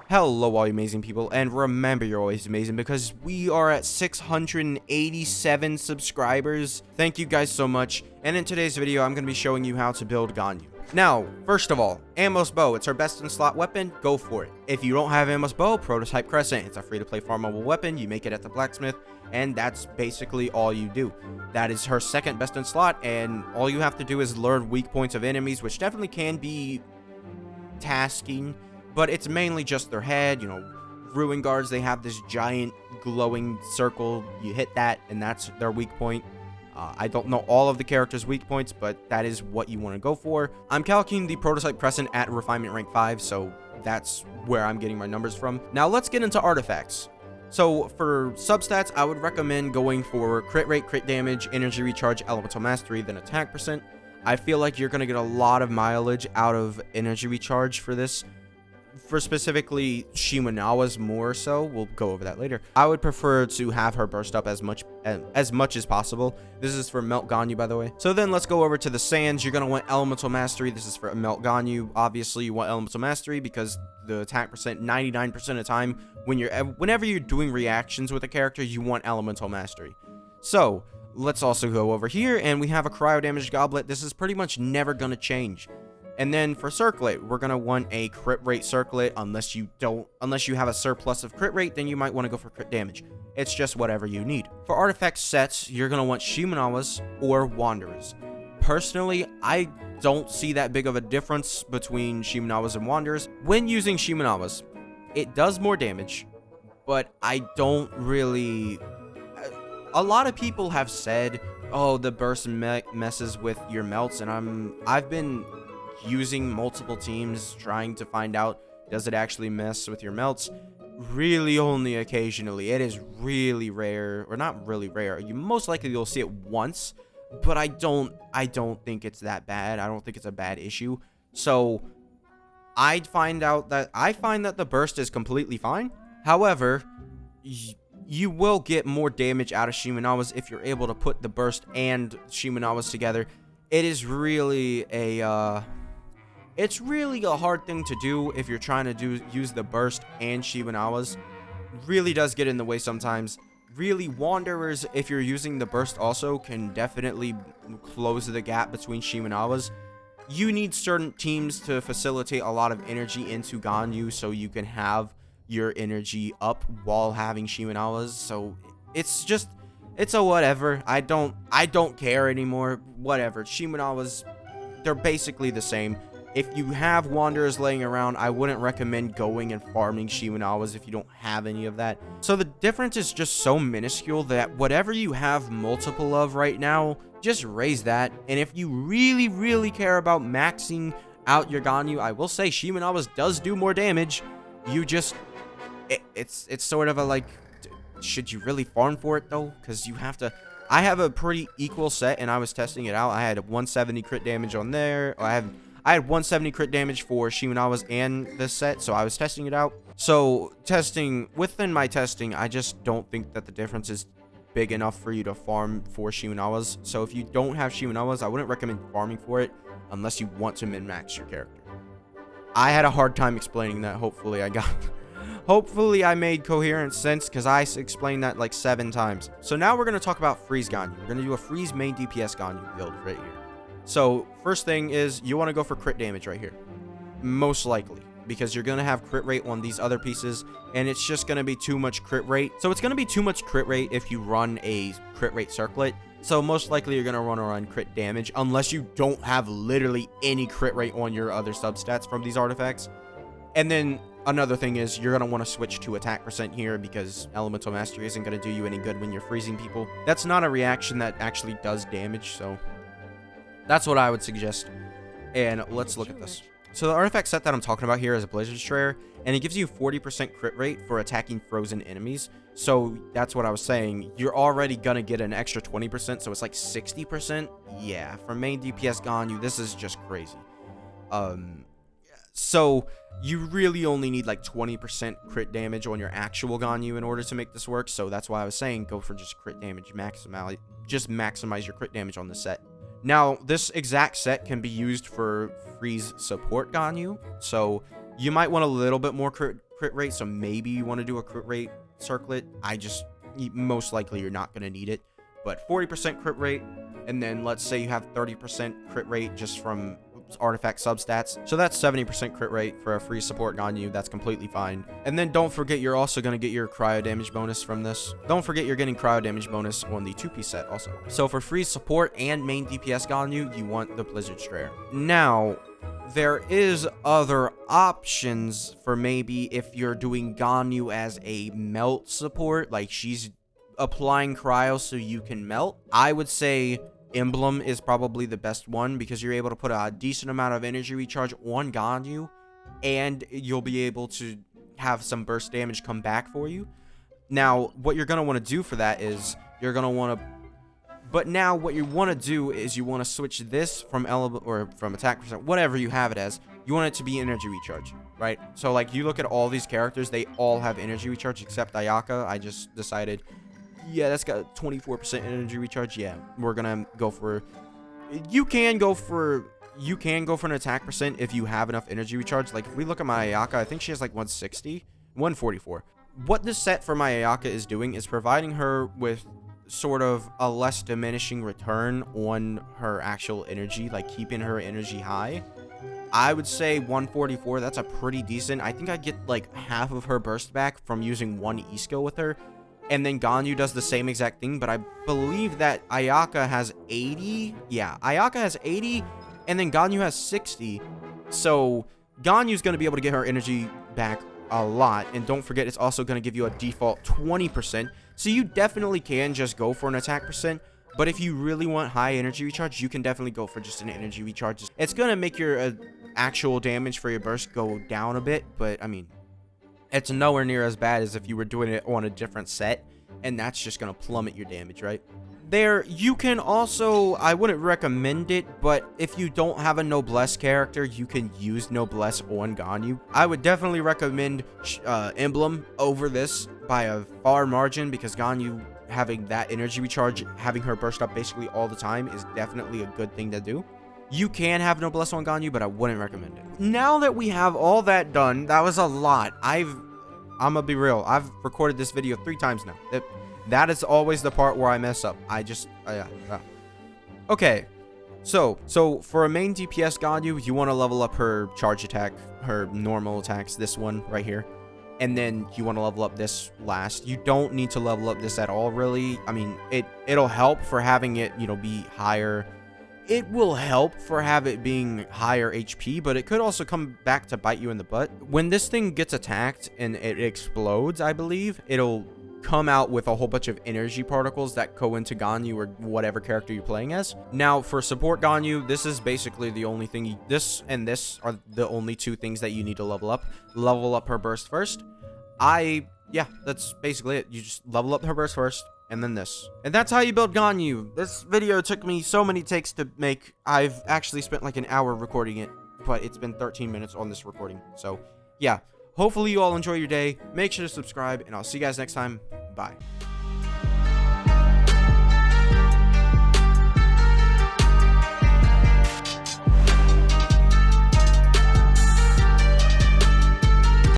Hello all you amazing people, and remember you're always amazing because we are at 687 subscribers. Thank you guys so much, and in today's video I'm going to be showing you how to build Ganyu. Now, first of all, Amos Bow, it's our best in slot weapon, go for it. If you don't have Amos Bow, Prototype Crescent, it's a free to play farmable weapon, you make it at the blacksmith, and that's basically all you do. That is her second best in slot, and all you have to do is learn weak points of enemies, which definitely can be tasking. But it's mainly just their head, you know. Ruin guards, they have this giant glowing circle. You hit that, and that's their weak point. I don't know all of the characters' weak points, but that is what you want to go for. I'm calculating the Prototype Crescent at Refinement Rank 5, so that's where I'm getting my numbers from. Now, let's get into artifacts. So, for substats, I would recommend going for crit rate, crit damage, energy recharge, elemental mastery, then attack percent. I feel like you're going to get a lot of mileage out of energy recharge for this. For specifically Shimenawa's more so, we'll go over that later. I would prefer to have her burst up as much as possible. This is for Melt Ganyu, by the way. So then let's go over to the sands. You're gonna want Elemental Mastery. This is for Melt Ganyu. Obviously, you want Elemental Mastery because the attack percent 99% of the time whenever you're doing reactions with a character, you want Elemental Mastery. So let's also go over here, and we have a Cryo Damage Goblet. This is pretty much never gonna change. And then for Circlet, we're going to want a crit rate Circlet. Unless you have a surplus of crit rate, then you might want to go for crit damage. It's just whatever you need. For artifact sets, you're going to want Shimenawa's or Wanderers. Personally, I don't see that big of a difference between Shimenawa's and Wanderers. When using Shimenawa's, it does more damage, but I don't really... A lot of people have said, oh, the burst messes with your melts, and I've been using multiple teams trying to find out, does it actually mess with your melts? Really only occasionally. It is really rare, or not really rare. You most likely you'll see it once, but I don't think it's that bad. I don't think it's a bad issue. So I find that the burst is completely fine. However, you will get more damage out of Shimenawa's if you're able to put the burst and Shimenawa's together. It is really a it's really a hard thing to do if you're trying to use the burst and Shimenawa's. Really does get in the way sometimes. Really, Wanderers, if you're using the burst also, can definitely close the gap between Shimenawa's. You need certain teams to facilitate a lot of energy into Ganyu so you can have your energy up while having Shimenawa's. So it's a whatever. I don't care anymore. Whatever. Shimenawa's, they're basically the same. If you have Wanderers laying around, I wouldn't recommend going and farming Shimenawa's if you don't have any of that. So the difference is just so minuscule that whatever you have multiple of right now, just raise that. And if you really, really care about maxing out your Ganyu, I will say Shimenawa's does do more damage. You just... It's sort of a like... Should you really farm for it though? Because you have to... I have a pretty equal set and I was testing it out. I had 170 crit damage on there. I had 170 crit damage for Shimenawa's and this set, so I was testing it out. So within my testing, I just don't think that the difference is big enough for you to farm for Shimenawa's. So if you don't have Shimenawa's, I wouldn't recommend farming for it unless you want to min-max your character. I had a hard time explaining that. Hopefully I made coherent sense because I explained that like 7 times. So now we're going to talk about freeze Ganyu. We're going to do a freeze main DPS Ganyu build right here. So first thing is you want to go for crit damage right here. Most likely. Because you're going to have crit rate on these other pieces. And it's just going to be too much crit rate. So it's going to be too much crit rate if you run a crit rate circlet. So most likely you're going to run crit damage. Unless you don't have literally any crit rate on your other substats from these artifacts. And then another thing is you're going to want to switch to attack percent here because Elemental Mastery isn't going to do you any good when you're freezing people. That's not a reaction that actually does damage, so that's what I would suggest. And let's look at this. So the artifact set that I'm talking about here is a Blizzard Destroyer, and it gives you 40% crit rate for attacking frozen enemies. So that's what I was saying. You're already going to get an extra 20%, so it's like 60%. Yeah, for main DPS Ganyu, this is just crazy. So you really only need like 20% crit damage on your actual Ganyu in order to make this work. So that's why I was saying go for just crit damage, maximize your crit damage on the set. Now, this exact set can be used for freeze support Ganyu. So you might want a little bit more crit crit rate, so maybe you want to do a crit rate circlet. Most likely you're not going to need it, but 40% crit rate, and then let's say you have 30% crit rate just from artifact substats, so that's 70% crit rate for a free support Ganyu. That's completely fine. And then don't forget, you're also going to get your cryo damage bonus from this. Don't forget you're getting cryo damage bonus on the 2-piece set also. So for free support and main DPS Ganyu, you want the Blizzard Strayer. Now, there is other options for maybe if you're doing Ganyu as a melt support, like she's applying cryo so you can melt. I would say Emblem is probably the best one because you're able to put a decent amount of energy recharge on Ganyu, and you'll be able to have some burst damage come back for you. Now, what you're going to want to do for that is you're going to want to... But now what you want to do is you want to switch this from element or from attack percent, whatever you have it as. You want it to be energy recharge, right? So like you look at all these characters, they all have energy recharge except Ayaka. I just decided, yeah, that's got 24% energy recharge. Yeah, we're gonna go for... You can go for an attack percent if you have enough energy recharge. Like if we look at my Ayaka, I think she has like 160, 144. What this set for my Ayaka is doing is providing her with sort of a less diminishing return on her actual energy, like keeping her energy high. I would say 144, that's a pretty decent. I think I get like half of her burst back from using one E-skill with her. And then Ganyu does the same exact thing, but I believe that Ayaka has 80. Yeah, Ayaka has 80, and then Ganyu has 60. So Ganyu's going to be able to get her energy back a lot. And don't forget, it's also going to give you a default 20%. So you definitely can just go for an attack percent. But if you really want high energy recharge, you can definitely go for just an energy recharge. It's going to make your actual damage for your burst go down a bit, but I mean, it's nowhere near as bad as if you were doing it on a different set, and that's just going to plummet your damage, right? There, you can also, I wouldn't recommend it, but if you don't have a Noblesse character, you can use Noblesse on Ganyu. I would definitely recommend Emblem over this by a far margin, because Ganyu having that energy recharge, having her burst up basically all the time, is definitely a good thing to do. You can have Noblesse on Ganyu, but I wouldn't recommend it. Now that we have all that done, that was a lot. I'm gonna be real. I've recorded this video 3 times now. That is always the part where I mess up. Okay. So for a main DPS Ganyu, you want to level up her charge attack, her normal attacks, this one right here. And then you want to level up this last. You don't need to level up this at all, really. I mean, it'll help for having it, be higher. It will help for have it being higher HP, but it could also come back to bite you in the butt. When this thing gets attacked and it explodes, I believe, it'll come out with a whole bunch of energy particles that go into Ganyu or whatever character you're playing as. Now, for support Ganyu, this is basically the only thing. This and this are the only 2 things that you need to level up. Level up her burst first. Yeah, that's basically it. You just level up her burst first, and then this. And that's how you build Ganyu. This video took me so many takes to make. I've actually spent like an hour recording it, but it's been 13 minutes on this recording. So, yeah. Hopefully you all enjoy your day. Make sure to subscribe, and I'll see you guys next time. Bye.